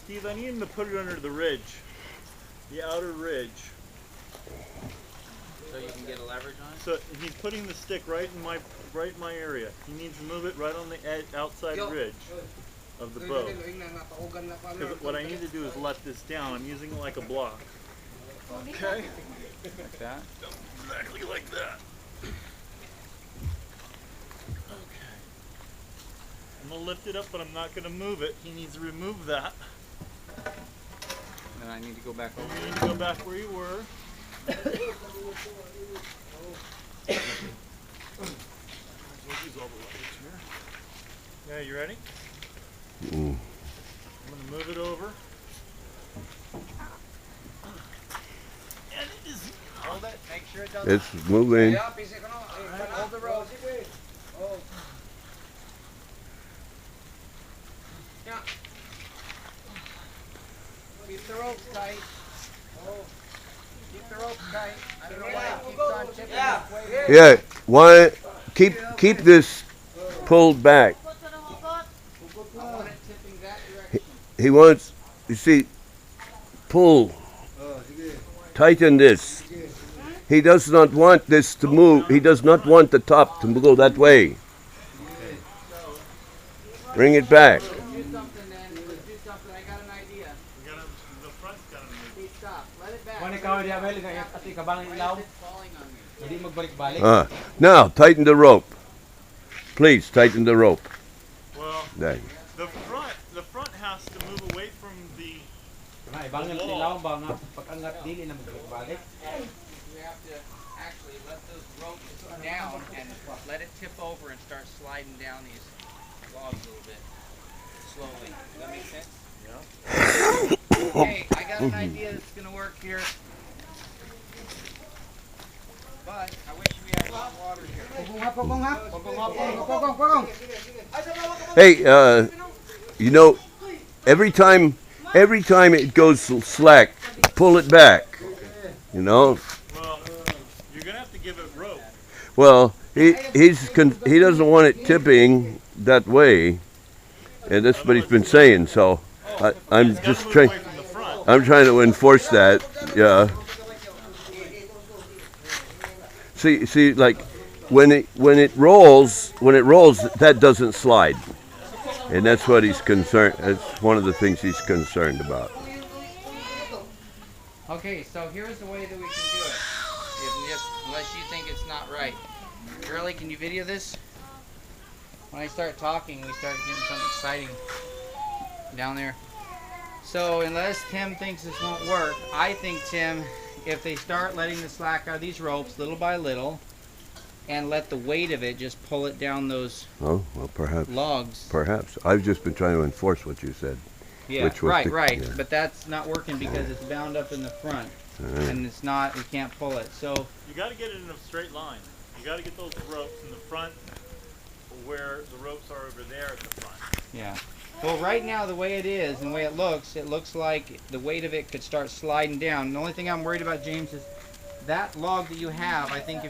Steve, I need him to put it under the ridge, the outer ridge. So you can get a leverage on it? So he's putting the stick right in my area. He needs to move it right on the outside ridge of the bow. Because what I need to do is let this down. I'm using it like a block. Okay? Like that? Exactly like that. Okay. I'm going to lift it up, but I'm not going to move it. He needs to remove that. And I need to go back over. You need to go back where you were. Yeah, you ready? I'm going to move it over. And it is. Hold it. Make sure it doesn't. It's moving. Hold the rope. Yeah. Keep the ropes tight. Keep the ropes tight. I don't know why it keeps on tipping this way. Yeah, why keep this pulled back. I want it tipping that direction. He wants, you see, pull, tighten this. He does not want this to move. He does not want the top to go that way. Bring it back. Let's do something then. Let's do something. I got an idea. The front's got to move. Hey, stop. Let it back. Kung ikaw diya balik Why at ikabang ilaw, is it falling on me? hindi magbalik-balik. Now, tighten the rope. Please, tighten the rope. Well, There. the front has to move away from the. Nga ibangan ang ilaw ba nga pag-angat dili na magbalik-balik. We have to actually let those ropes down and let it tip over and start sliding down these logs a little bit slowly. Does that make sense? Yeah. Hey, I got an idea that's going to work here. But I wish we had hot water here. Hey, you know, every time it goes slack, pull it back. You know. Well, you're gonna have to give it rope. Well, he doesn't want it tipping that way, and that's what he's been saying. So I'm just trying. Away from the front. I'm trying to enforce that. Yeah. See, like when it rolls, that doesn't slide, and that's what he's concerned. That's one of the things he's concerned about. Okay, so here's the way that we can do it. Unless you think it's not right. Shirley, can you video this? When I start talking, we start getting something exciting down there. So unless Tim thinks this won't work, I think, Tim, if they start letting the slack out of these ropes little by little and let the weight of it just pull it down those Oh, well, perhaps. logs. Perhaps. I've just been trying to enforce what you said. Yeah, Which was right. yeah. But that's not working because it's bound up in the front. And it's not, we can't pull it. So You got to get it in a straight line. You got to get those ropes in the front, where the ropes are over there at the front. yeah. Well, right now the way it is and the way it looks like the weight of it could start sliding down. The only thing I'm worried about, James, is that log that you have. I think if you